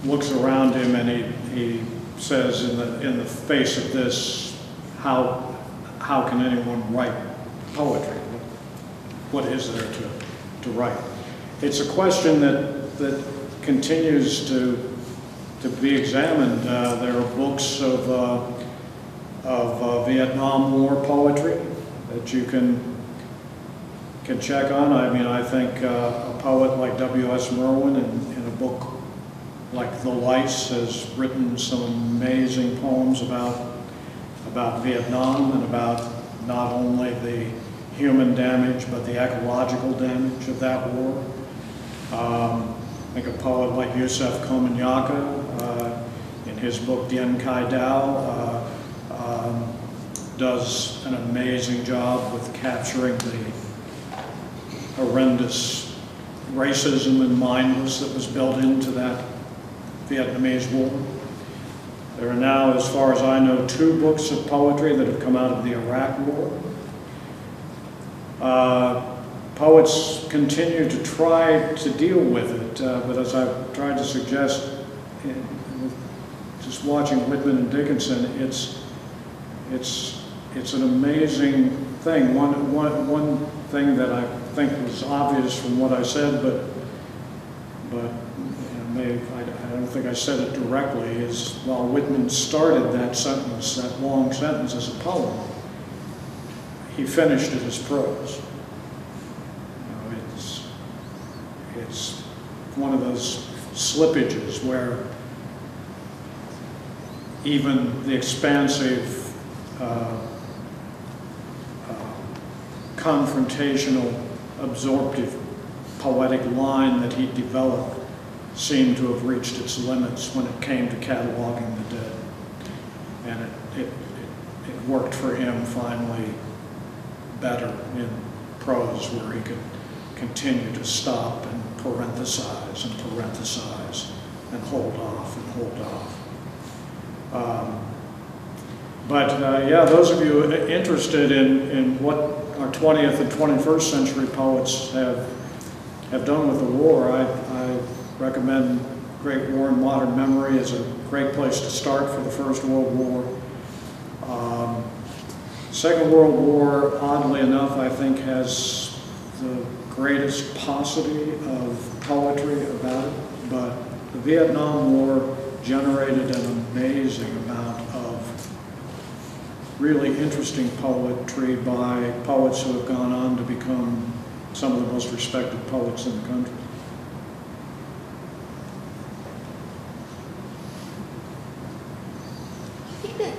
looks around him and he says, in the face of this, how can anyone write poetry? What is there to write? It's a question that continues to be examined. There are books of Vietnam War poetry that you can check on. I mean, I think a poet like W.S. Merwin in a book like The Lice has written some amazing poems about Vietnam and about not only the human damage but the ecological damage of that war. I think a poet like Yusef Komunyaka in his book Dien Kai Dao does an amazing job with capturing the horrendous racism and mindless that was built into that Vietnamese war. There are now, as far as I know, 2 books of poetry that have come out of the Iraq War. Poets continue to try to deal with it, but as I've tried to suggest, just watching Whitman and Dickinson, it's an amazing thing. One thing that I think was obvious from what I said, but I don't think I said it directly, is while Whitman started that sentence, that long sentence, as a poem, he finished it as prose. It's one of those slippages where even the expansive, confrontational, absorptive, poetic line that he developed seemed to have reached its limits when it came to cataloging the dead. And it worked for him finally better in prose, where he could continue to stop and parenthesize and hold off and hold off. Yeah, those of you interested in what our 20th and 21st century poets have done with the war, I recommend Great War in Modern Memory as a great place to start for the First World War. Second World War, oddly enough, I think has the greatest paucity of poetry about it, but the Vietnam War generated an amazing amount of really interesting poetry by poets who have gone on to become some of the most respected poets in the country. think that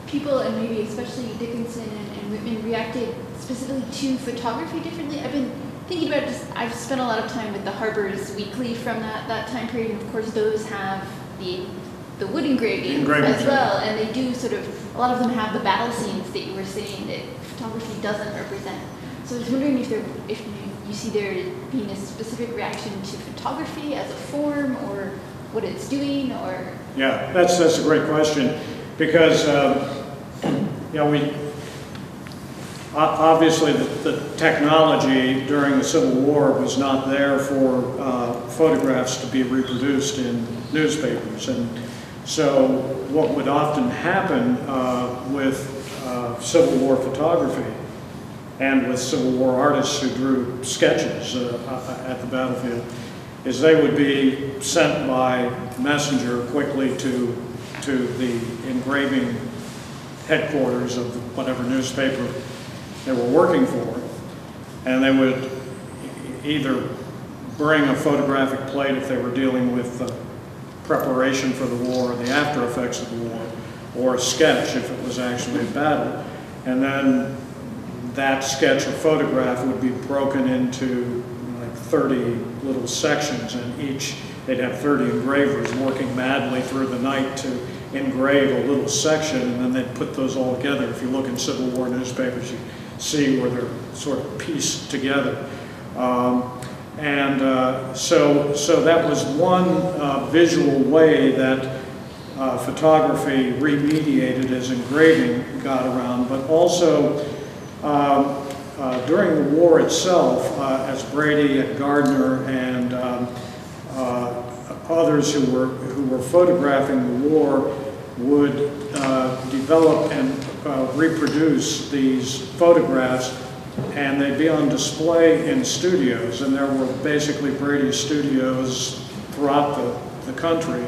people, and maybe especially Dickinson and Whitman, reacted specifically to photography differently? I've been thinking about I've spent a lot of time with the Harper's Weekly from that time period, and of course those have the wood engravings as well, and they do sort of, a lot of them have the battle scenes that you were saying that photography doesn't represent. So I was wondering if you see there being a specific reaction to photography as a form, or what it's doing, or? Yeah, that's a great question, because we obviously the technology during the Civil War was not there for photographs to be reproduced in newspapers, and so what would often happen with Civil War photography and with Civil War artists who drew sketches at the battlefield is they would be sent by messenger quickly to the engraving headquarters of whatever newspaper they were working for, and they would either bring a photographic plate if they were dealing with preparation for the war, the after effects of the war, or a sketch if it was actually a battle, and then that sketch or photograph would be broken into like 30 little sections, and they'd have 30 engravers working madly through the night to engrave a little section, and then they'd put those all together. If you look in Civil War newspapers, you see where they're sort of pieced together. So that was one visual way that photography remediated as engraving got around, but also during the war itself, as Brady and Gardner and others who were photographing the war would develop and reproduce these photographs, and they'd be on display in studios, and there were basically Brady studios throughout the country,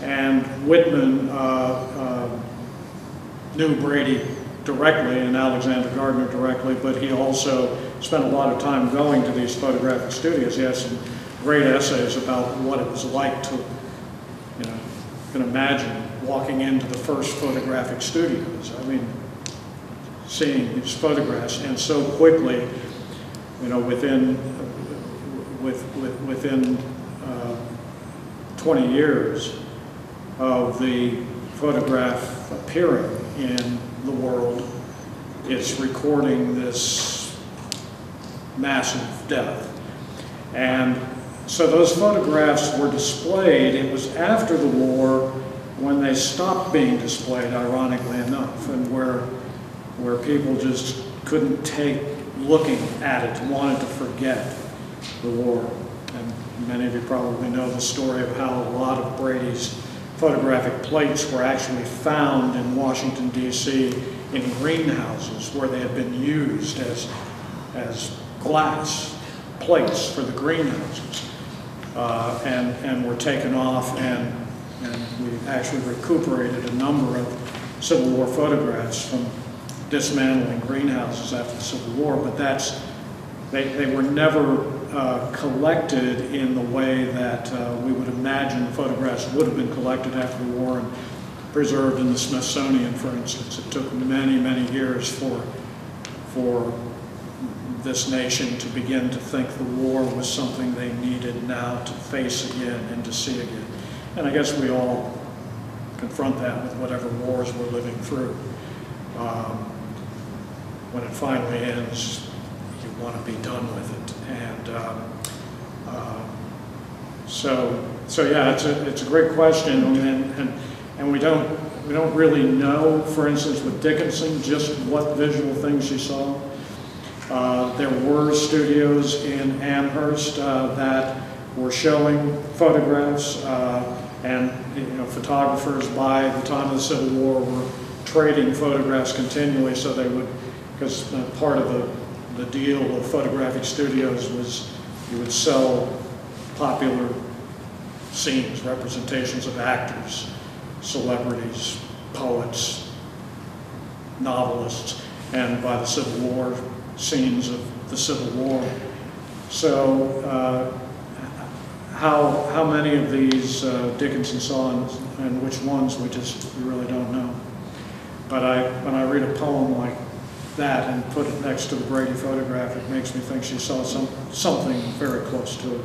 and Whitman knew Brady directly and Alexander Gardner directly, but he also spent a lot of time going to these photographic studios. He has some great essays about what it was like to, you can imagine walking into the first photographic studios. I mean, seeing these photographs, and so quickly, within 20 years of the photograph appearing in the world, it's recording this massive death. And so those photographs were displayed. It was after the war when they stopped being displayed, ironically enough, and where people just couldn't take looking at it, wanted to forget the war. And many of you probably know the story of how a lot of Brady's photographic plates were actually found in Washington, D.C. in greenhouses where they had been used as glass plates for the greenhouses, and were taken off, and we actually recuperated a number of Civil War photographs from dismantling greenhouses after the Civil War, but they were never collected in the way that we would imagine photographs would have been collected after the war and preserved in the Smithsonian, for instance. It took many, many years for this nation to begin to think the war was something they needed now to face again and to see again. And I guess we all confront that with whatever wars we're living through. When it finally ends, you want to be done with it. And so yeah, it's a great question, and we don't really know, for instance, with Dickinson, just what visual things she saw. There were studios in Amherst that were showing photographs, and photographers by the time of the Civil War were trading photographs continually, so they would, because part of the deal of photographic studios was you would sell popular scenes, representations of actors, celebrities, poets, novelists, and by the Civil War, scenes of the Civil War. So how many of these Dickinson saw and which ones, we really don't know. But when I read a poem like that and put it next to the Brady photograph, it makes me think she saw something very close to it.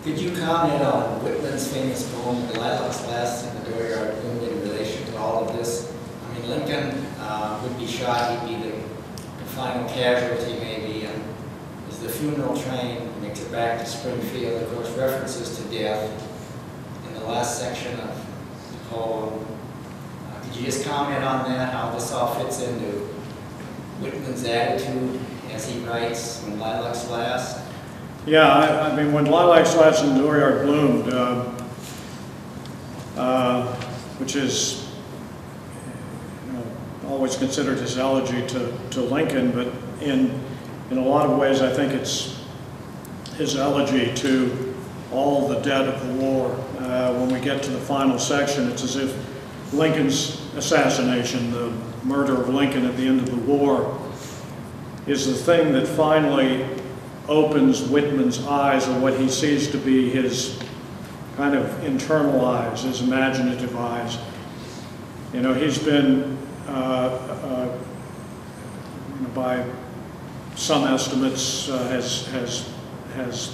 Could you comment on Whitman's famous poem, "The Lilacs Last and the Dooryard Bloomed," in relation to all of this? I mean, Lincoln would be shot, he'd be the final casualty maybe, and as the funeral train makes it back to Springfield, of course, references to death in the last section of the poem. Could you just comment on that, how this all fits into Whitman's attitude as he writes "When Lilacs Last"? Yeah, I mean, "When Lilacs Last and the Dooryard Bloomed," which is always considered his elegy to Lincoln, but in a lot of ways I think it's his elegy to all the dead of the war. When we get to the final section, it's as if Lincoln's assassination, the murder of Lincoln at the end of the war, is the thing that finally opens Whitman's eyes, or what he sees to be his kind of internal eyes, his imaginative eyes. You know, he's been, by some estimates, has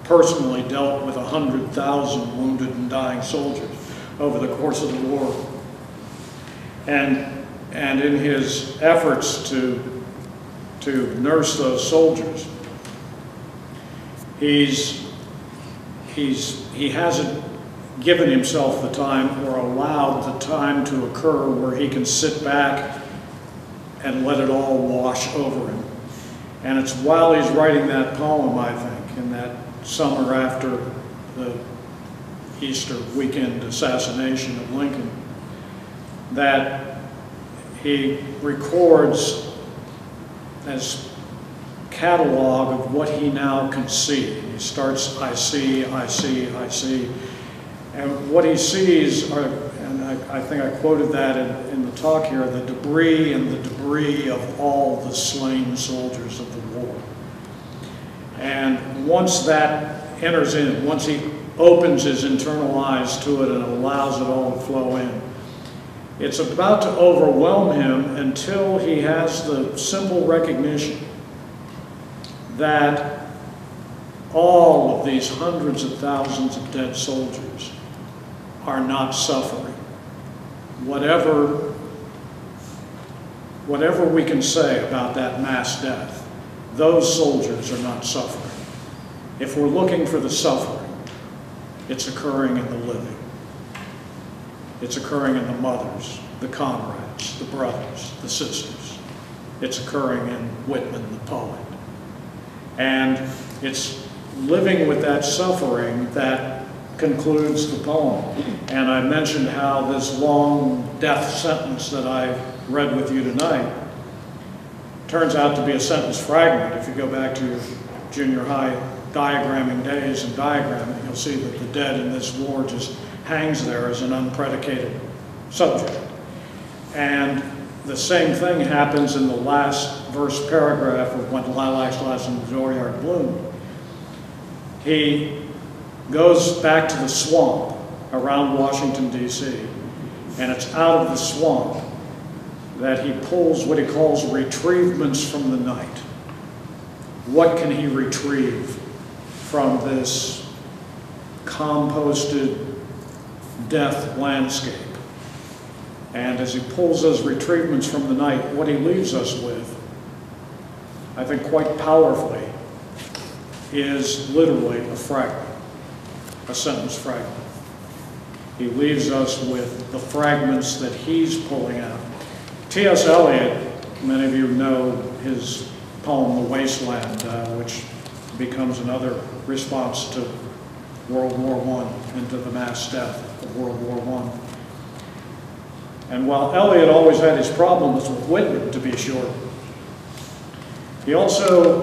personally dealt with 100,000 wounded and dying soldiers over the course of the war. And in his efforts to nurse those soldiers, he hasn't given himself the time, or allowed the time to occur where he can sit back and let it all wash over him. And it's while he's writing that poem, I think, in that summer after the Easter weekend assassination of Lincoln, that he records as catalog of what he now can see. He starts, "I see, I see, I see." And what he sees are, and I think I quoted that in the talk here, the debris and the debris of all the slain soldiers of the war. And once that enters in, once he opens his internal eyes to it and allows it all to flow in, it's about to overwhelm him until he has the simple recognition that all of these hundreds of thousands of dead soldiers are not suffering. Whatever we can say about that mass death, those soldiers are not suffering. If we're looking for the suffering, it's occurring in the living. It's occurring in the mothers, the comrades, the brothers, the sisters. It's occurring in Whitman, the poet. And it's living with that suffering that concludes the poem. And I mentioned how this long death sentence that I read with you tonight turns out to be a sentence fragment. If you go back to your junior high diagramming days and diagramming, you'll see that the dead in this war just hangs there as an unpredicated subject. And the same thing happens in the last verse paragraph of "When Lilacs Last and the Dooryard Bloomed." He goes back to the swamp around Washington, D.C., and it's out of the swamp that he pulls what he calls retrievements from the night. What can he retrieve from this composted death landscape? And as he pulls those retrievements from the night, what he leaves us with, I think quite powerfully, is literally a fragment, a sentence fragment. He leaves us with the fragments that he's pulling out. T.S. Eliot, many of you know his poem, "The Wasteland," which becomes another response to World War I and to the mass death of World War I. And while Eliot always had his problems with Whitman, to be sure, he also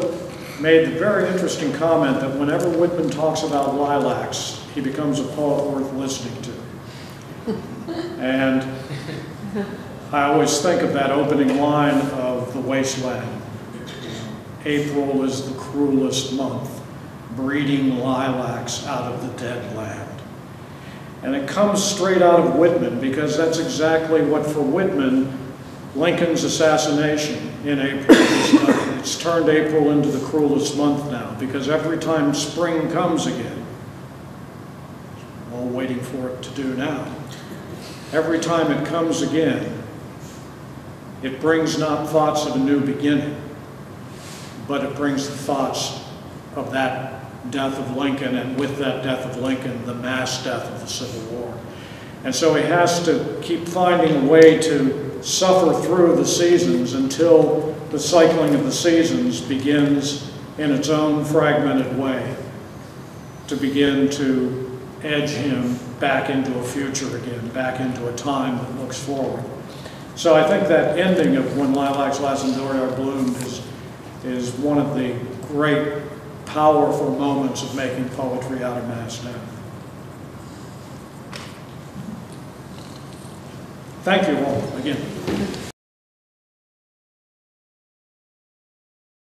made the very interesting comment that whenever Whitman talks about lilacs, he becomes a poet worth listening to. And I always think of that opening line of "The Wasteland." "April is the cruelest month, breeding lilacs out of the dead land." And it comes straight out of Whitman, because that's exactly what, for Whitman, Lincoln's assassination in April has done. It's turned April into the cruelest month now, because every time spring comes again, we're all waiting for it to do now, every time it comes again, it brings not thoughts of a new beginning, but it brings the thoughts of that death of Lincoln, and with that death of Lincoln, the mass death of the Civil War. And so he has to keep finding a way to suffer through the seasons until the cycling of the seasons begins in its own fragmented way to begin to edge him back into a future again, back into a time that looks forward. So I think that ending of When Lilacs Last and Dooryard Bloomed is one of the great, powerful moments of making poetry out of mass death. Thank you all again.